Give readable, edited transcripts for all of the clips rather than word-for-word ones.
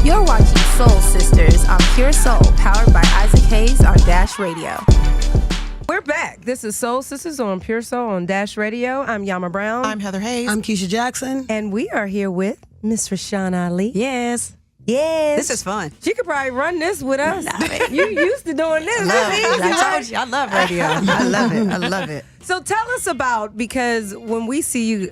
You're watching Soul Sisters on Pure Soul, powered by Isaac Hayes on Dash Radio. We're back. This is Soul Sisters on Pure Soul on Dash Radio. I'm Yama Brown. I'm Heather Hayes. I'm Keisha Jackson. And we are here with Miss Rashan Ali. Yes. Yes. This is fun. She could probably run this with us. You used to doing this. I told you, I love radio. I love it. I love it. So tell us about, because when we see you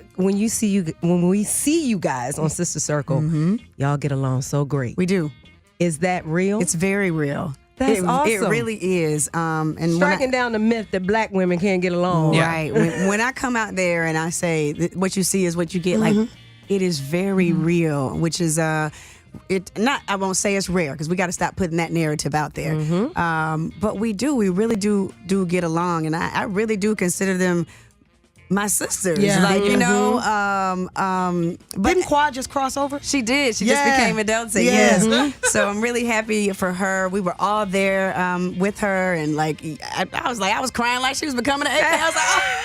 guys on Sister Circle, y'all get along so great. We do. Is that real? It's very real. That's awesome. It really is. And striking down the myth that black women can't get along. Right. When I come out there and I say what you see is what you get, like it is very real, which is I won't say it's rare because we got to stop putting that narrative out there. But we really do get along, and I really do consider them my sisters. Yeah. Like, you know, but didn't Quad just cross over? she did. She just became a Delta. Yes. So I'm really happy for her. We were all there with her, and like I was crying like she was becoming an AK. I was like, oh.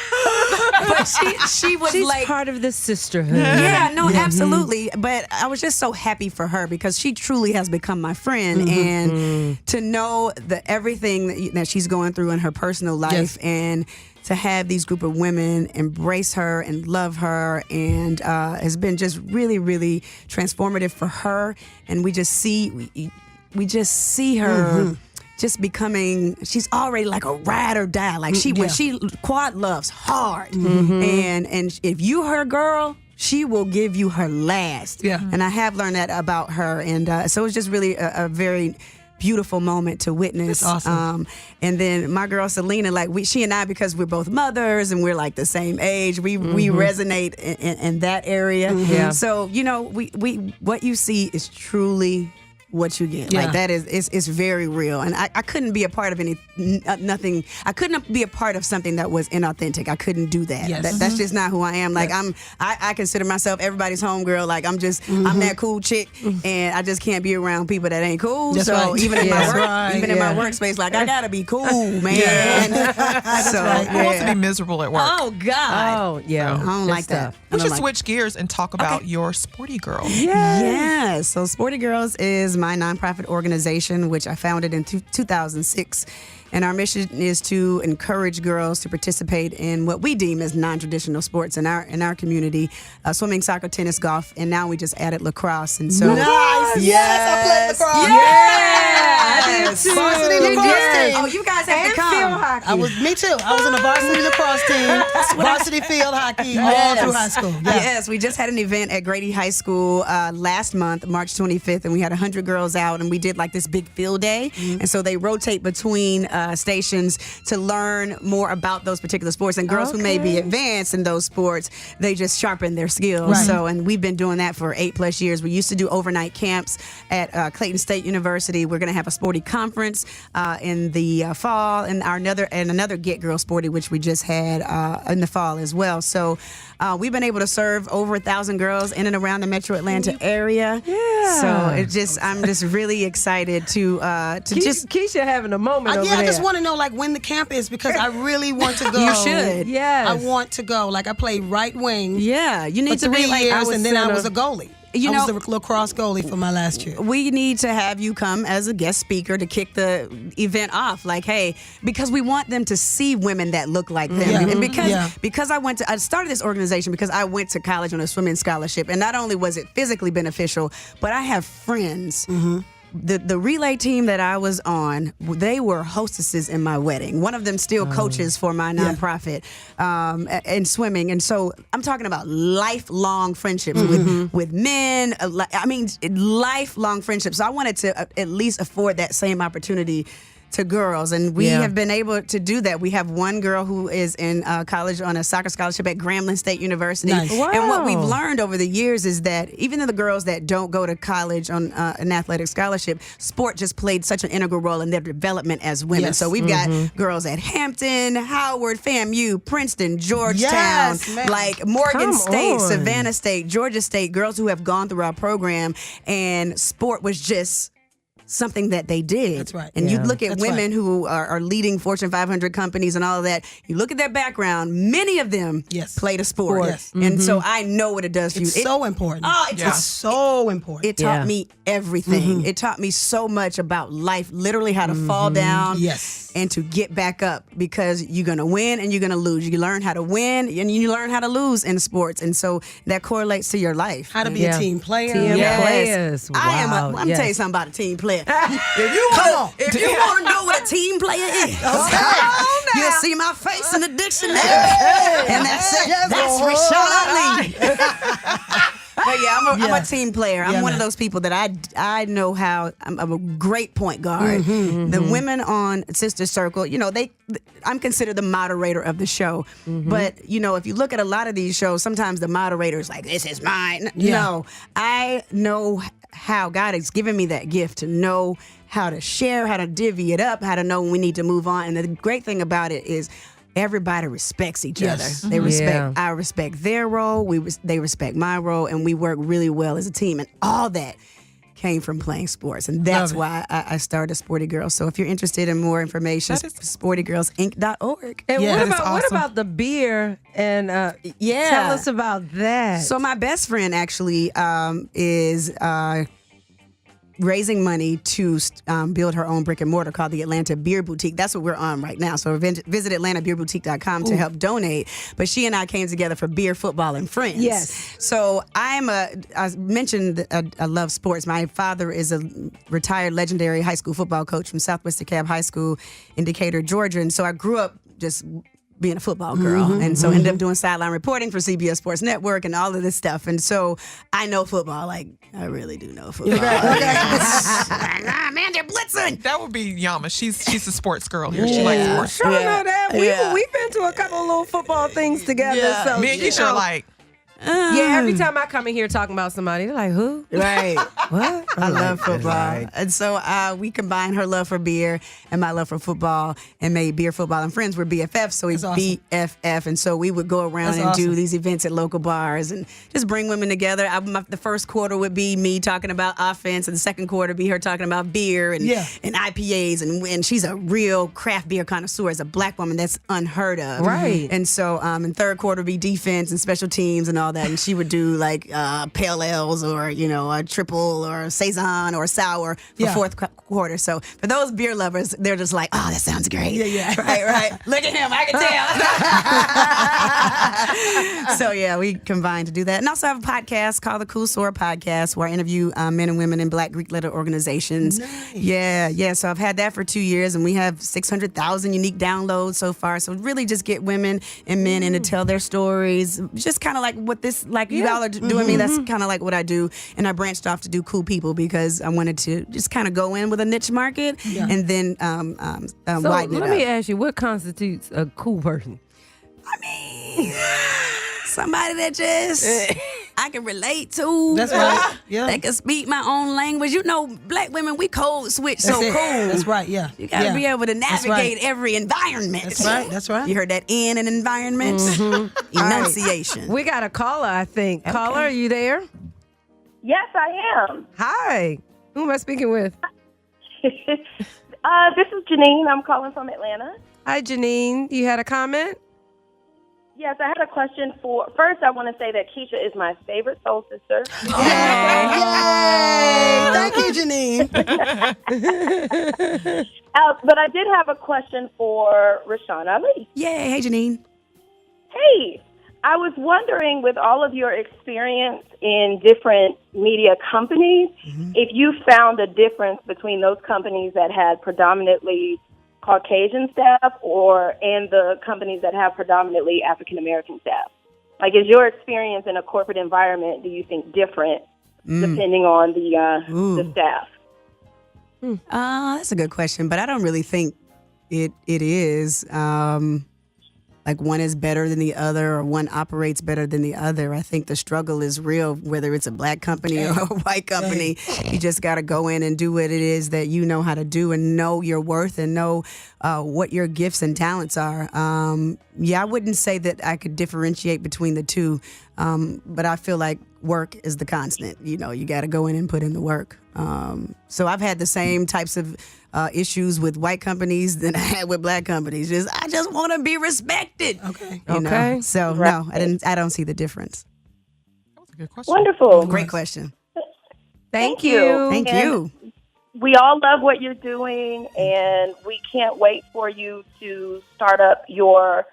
But she was She's like part of the sisterhood. yeah, no, absolutely. But I was just so happy for her because she truly has become my friend, and to know everything that she's going through in her personal life, and to have these group of women embrace her and love her, and has been just really, really transformative for her. And we just see her just becoming. She's already like a ride or die. Like when she Quad loves hard, and if you her girl, she will give you her last. Yeah. And I have learned that about her, and so it's just really a very beautiful moment to witness. That's awesome. And then my girl Selena, like she and I, because we're both mothers and we're like the same age, we resonate in that area. Yeah. So you know, we what you see is truly what you get. Like that is it's very real, and I couldn't be a part of nothing. I couldn't be a part of something that was inauthentic. I couldn't do that. Yes. That's just not who I am. Like I consider myself everybody's homegirl. Like I'm that cool chick, and I just can't be around people that ain't cool. That's so right. even in my work, Right. in my workspace, like I gotta be cool, man. So Who wants to be miserable at work? oh God, Oh, yeah. I don't like that. We should switch gears and talk about your Sporty Girl. Yes. So Sporty Girls is my nonprofit organization, which I founded in 2006. And our mission is to encourage girls to participate in what we deem as non-traditional sports in our community: swimming, soccer, tennis, golf, and now we just added lacrosse. And so, Nice. Yes, I played lacrosse. Yes. Varsity lacrosse team. Oh, you guys have to And come. field hockey. Me too. I was in the varsity lacrosse team, varsity field hockey, all through high school. Yeah. Yes, we just had an event at Grady High School last month, March 25th, and we had 100 girls out, and we did like this big field day. And so they rotate between stations to learn more about those particular sports. And girls who may be advanced in those sports, they just sharpen their skills. Right. So, and we've been doing that for 8+ years. We used to do overnight camps at Clayton State University. We're going to have a sporty conference in the fall, and another Get Girl Sporty, which we just had in the fall as well. So we've been able to serve over 1,000 girls in and around the Metro Atlanta area. Yeah. So I'm just really excited to just. Keisha having a moment over there. I just want to know like when the camp is, because I really want to go. You should. Yes. I want to go. Like I played right wing. Yeah, you need for to 3 be like years, our and then I center. was a goalie. I was the lacrosse goalie for my last year. We need to have you come as a guest speaker to kick the event off. Like, hey, because we want them to see women that look like them. Yeah. And because I started this organization because I went to college on a swimming scholarship, and not only was it physically beneficial, but I have friends. The relay team that I was on, they were hostesses in my wedding. One of them still coaches for my nonprofit in swimming. And so I'm talking about lifelong friendships with men. I mean, lifelong friendships. So I wanted to at least afford that same opportunity to girls, and we have been able to do that. We have one girl who is in college on a soccer scholarship at Grambling State University. Nice. Wow. And what we've learned over the years is that even though the girls that don't go to college on an athletic scholarship, sport just played such an integral role in their development as women. Yes. So we've got girls at Hampton, Howard, FAMU, Princeton, Georgetown, Yes, man. like Morgan Come State, on. Savannah State, Georgia State, girls who have gone through our program, and sport was just something that they did. That's right. And you Yeah. look at That's women who are leading Fortune 500 companies and all of that. You look at their background. Many of them Yes. played a sport. Yes. And so I know what it does to It's you. so important. Oh, It's so important. It taught Yeah. me everything. It taught me so much about life, literally how to fall down Yes. and to get back up, because you're going to win and you're going to lose. You learn how to win and you learn how to lose in sports. And so that correlates to your life. How to be Yeah. a team player. Team Yes. players. I am. Wow. Let me tell you something about a team player. Come on. If you want to know what a team player is, you'll see my face in the dictionary, and that's it. Yes, That's Lord. Rashan Ali. But yeah, I'm a team player. I'm Yeah, one man. of those people that I know how. I'm a great point guard. The women on Sister Circle, I'm considered the moderator of the show. But if you look at a lot of these shows, sometimes the moderator is like, "This is mine." Yeah. No, I know how God has given me that gift to know how to share, how to divvy it up, how to know when we need to move on. And the great thing about it is, everybody respects each Yes. other. They respect. Yeah. I respect their role. They respect my role, and we work really well as a team. And all that came from playing sports, and that's Love it. why I started Sporty Girls. So if you're interested in more information, That is- sportygirlsinc.org. And Yeah. what That is about what awesome. about the beer? And Yeah. tell us about that. So my best friend actually is raising money to build her own brick and mortar called the Atlanta Beer Boutique. That's what we're on right now. So visit AtlantaBeerBoutique.com to help donate. But she and I came together for beer, football, and friends. Yes. So I mentioned that I love sports. My father is a retired legendary high school football coach from Southwest DeKalb High School in Decatur, Georgia. And so I grew up just being a football girl. And so ended up doing sideline reporting for CBS Sports Network and all of this stuff. And so I know football. Like, I really do know football. Man, they're blitzing. That would be Yama. She's a sports girl here. She likes sports. Sure know that. Yeah. We've been to a couple of little football things together. Yeah. So Me and Keisha are like, yeah, every time I come in here talking about somebody, they're like, who? Right. What? I love football. And so we combined her love for beer and my love for football and made Beer, Football, and Friends. We're BFFs, so we That's awesome. BFF. And so we would go around That's and do awesome. these events at local bars and just bring women together. The first quarter would be me talking about offense, and the second quarter would be her talking about beer and IPAs. And she's a real craft beer connoisseur. As a black woman, that's unheard of. Right. And so in third quarter would be defense and special teams and all that. And she would do like pale ales or, a triple or a saison or a sour for Yeah. fourth quarter. So for those beer lovers, they're just like, oh, that sounds great. Yeah. Right. Look at him. I can tell. So yeah, we combined to do that. And also have a podcast called the Cool Soror Podcast where I interview men and women in Black Greek letter organizations. Nice. Yeah. So I've had that for 2 years and we have 600,000 unique downloads so far. So really just get women and men in to tell their stories. Just kind of like what you all are doing me. That's kind of like what I do. And I branched off to do cool people because I wanted to just kind of go in with a niche market and then So widen it let me up. ask you, what constitutes a cool person? I mean, somebody that just I can relate to. That's right. Yeah. They can speak my own language. Black women, we code switch so That's it. cool. That's right. Yeah. You got to be able to That's navigate right. every environment. That's right. You heard that in an environment? Enunciation. We got a caller, I think. Caller, are you there? Yes, I am. Hi. Who am I speaking with? This is Janine. I'm calling from Atlanta. Hi, Janine. You had a comment? Yes, I had a question for. First, I want to say that Keisha is my favorite soul sister. Yay! Thank you, Janine. But I did have a question for Rashan Ali. Yay. Hey, Janine. Hey, I was wondering, with all of your experience in different media companies, if you found a difference between those companies that had predominantly Caucasian staff and the companies that have predominantly African American staff. Like, is your experience in a corporate environment, do you think, different depending on the staff? That's a good question, but I don't really think it is. Like one is better than the other or one operates better than the other. I think the struggle is real, whether it's a black company or a white company. You just got to go in and do what it is that you know how to do and know your worth and know what your gifts and talents are. I wouldn't say that I could differentiate between the two, but I feel like work is the constant. You got to go in and put in the work. So I've had the same types of issues with white companies than I had with black companies. I just want to be respected. Okay. You know? Okay. So no, I don't see the difference. That was a good question. Wonderful. Great question. Thank you. Thank And you. We all love what you're doing, and we can't wait for you to start up your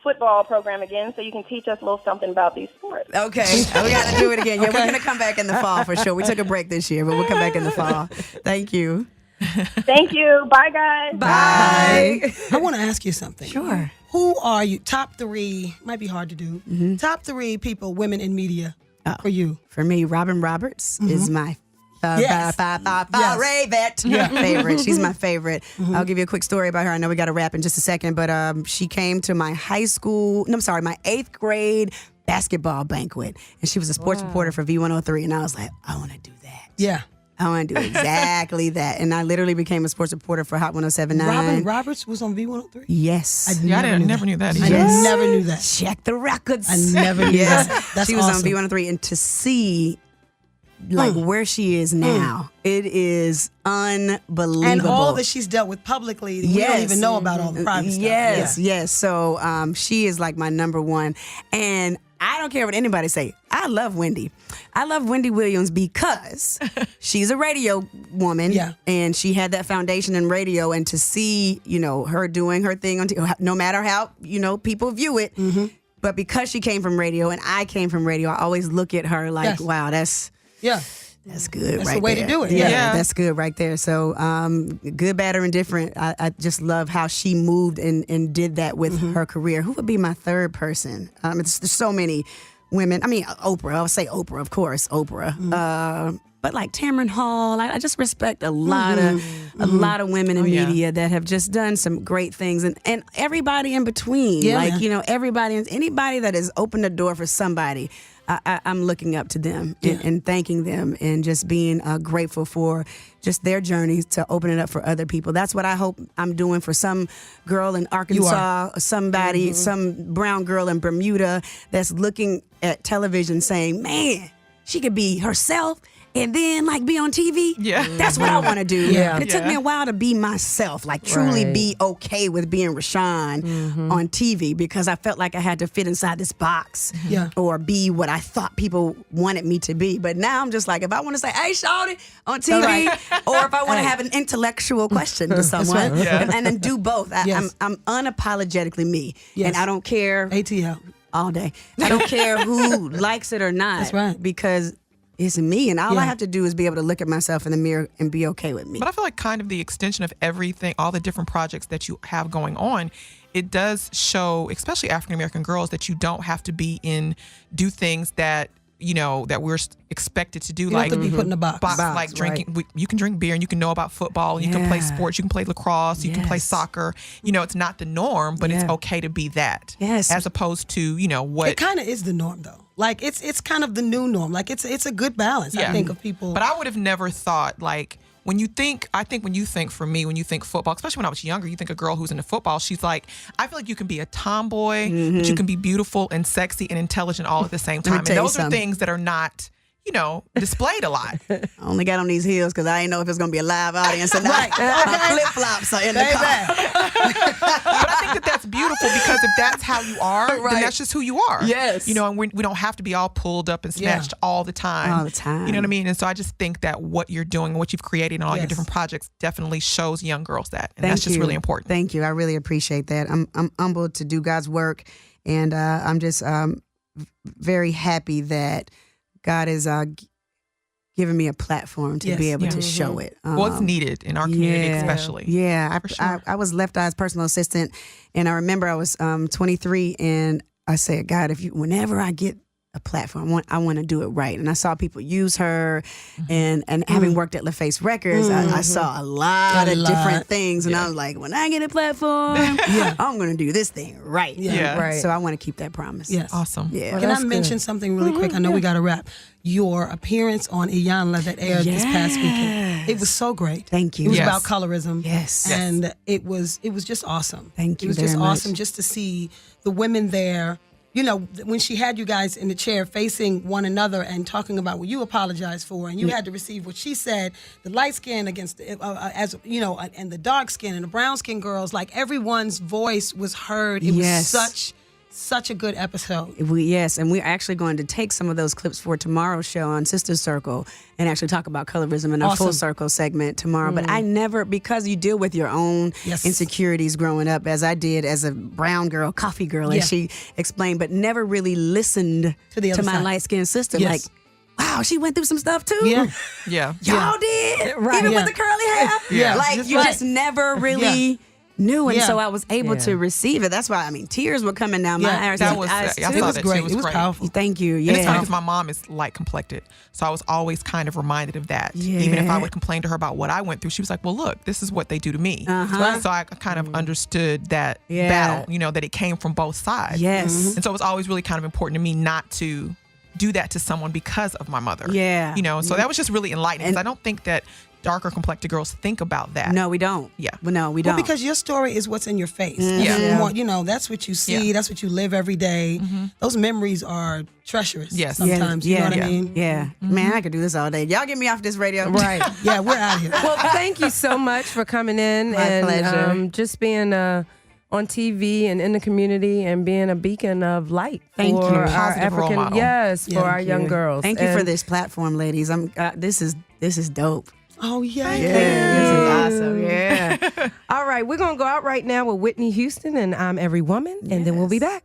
football program again so you can teach us a little something about these sports. Okay, we got to do it again. Yeah, we're going to come back in the fall for sure. We took a break this year, but we'll come back in the fall. Thank you. Thank you. Bye, guys. Bye. I want to ask you something. Sure. Who are you? Top 3, might be hard to do. Top 3 people, women in media for you. For me, Robin Roberts is my Yes. favorite. She's my favorite. I'll give you a quick story about her. I know we got to wrap in just a second, but she came to my my 8th grade basketball banquet, and she was a sports reporter for V103, and I was like, I want to do that. Yeah. I want to do exactly that. And I literally became a sports reporter for Hot 107.9. Robin Roberts was on V103? Yes. I never knew that. I Either. never knew that. Check the records. I never knew Yes. that. That's she was awesome. on V103, and to see where she is now, it is unbelievable. And all that she's dealt with publicly, we don't even know about all the private stuff. Yes. So she is like my number one. And I don't care what anybody say. I love Wendy. I love Wendy Williams because she's a radio woman. Yeah. And she had that foundation in radio. And to see, her doing her thing on TV, no matter how, people view it. But because she came from radio and I came from radio, I always look at her like, wow, that's good. That's right the way there. to do it. Yeah, that's good right there. So good, bad, or indifferent. I just love how she moved and did that with her career. Who would be my third person? There's so many women. I mean, Oprah. I'll say Oprah, of course, Oprah. But like Tamron Hall, I just respect a lot of women in media that have just done some great things, and everybody in between. Yeah, anybody that has opened the door for somebody. I'm looking up to them and thanking them and just being grateful for just their journeys to open it up for other people. That's what I hope I'm doing for some girl in Arkansas, somebody, some brown girl in Bermuda that's looking at television saying, man, she could be herself and then be on TV. Yeah. That's what I want to do. Yeah. And it took me a while to be myself, truly be okay with being Rashan on TV, because I felt like I had to fit inside this box or be what I thought people wanted me to be. But now I'm just like, if I want to say, hey, shawty, on TV, or if I want to have an intellectual question to someone, and then do both. I'm unapologetically me. Yes. And I don't care. ATL. All day. I don't care who likes it or not. That's right. Because it's me, and all I have to do is be able to look at myself in the mirror and be okay with me. But I feel like kind of the extension of everything, all the different projects that you have going on, it does show, especially African American girls, that you don't have to do things that that we're expected to do, You like have to be put in a box. like drinking. You can drink beer and you can know about football. And you can play sports. You can play lacrosse. You can play soccer. It's not the norm, but it's okay to be that. Yes. As opposed to what It kind of is the norm, though. It's kind of the new norm. It's a good balance, I think, of people. But I would have never thought, when you think football, especially when I was younger, you think a girl who's into football, she's like, I feel like you can be a tomboy, but you can be beautiful and sexy and intelligent all at the same time. And those are things that are not, displayed a lot. I only got on these heels because I didn't know if it's going to be a live audience or not. My flip-flops are in the car. But I think that's beautiful, because if that's how you are, then that's just who you are. Yes. And we don't have to be all pulled up and snatched all the time. All the time. You know what I mean? And so I just think that what you're doing, what you've created in all your different projects definitely shows young girls that. And that's just really important. Thank you. I really appreciate that. I'm humbled to do God's work, and I'm just very happy that God is giving me a platform to be able to show it. What's needed in our community, especially. Yeah, sure. I was Left Eye's personal assistant, and I remember I was 23, and I said, God, whenever I get a platform, I want to do it right. And I saw people use her, and having worked at LaFace Records, I saw a lot of different things, and I was like, when I get a platform, I'm going to do this thing right. Yeah. Right. So I want to keep that promise. Yes. Awesome. Yeah. Can I mention something really quick? I know we got to wrap. Your appearance on Iyanla that aired this past weekend. It was so great. Thank you. It was Yes. about colorism. Yes. And it was just awesome. Thank you It was very just much. awesome just to see the women there when she had you guys in the chair facing one another and talking about what you apologized for, and you had to receive what she said, the light skin against and the dark skin and the brown skin girls, like everyone's voice was heard. It was such a good episode. And we're actually going to take some of those clips for tomorrow's show on Sister Circle and actually talk about colorism in our Full Circle segment tomorrow. But I never, because you deal with your own insecurities growing up, as I did as a brown girl, coffee girl, as she explained, but never really listened to my light-skinned sister. Like, wow, she went through some stuff too? Yeah. Y'all did? Right. Even with the curly hair? Yeah. Like, you just never really... knew, and Yeah. so I was able to receive it. That's why, tears were coming down my eyes. That was, eyes I too. saw was that great. too. It was great. Powerful. Thank you. And it's funny Yeah. because my mom is light complected, so I was always kind of reminded of that. Even if I would complain to her about what I went through, she was like, "Well, look, this is what they do to me." So I kind of understood that battle, that it came from both sides. Yes. And so it was always really kind of important to me not to do that to someone because of my mother. Yeah. So that was just really enlightening because I don't think that darker complected girls think about that. No, we don't. Yeah. Well, no, we don't. Well, because your story is what's in your face. That's what you see. Yeah. That's what you live every day. Those memories are treacherous. Yes. Sometimes. You know what I mean? Yeah. Man, I could do this all day. Y'all get me off this radio. Right. Yeah, we're out here. Well, thank you so much for coming in. My and pleasure. Just being on TV and in the community and being a beacon of light Thank for you. our Positive role African, model. for our young girls. Thank you for And this platform, ladies. This is dope. Oh, yeah. This is awesome. Yeah. All right, we're gonna go out right now with Whitney Houston and I'm Every Woman, and then we'll be back.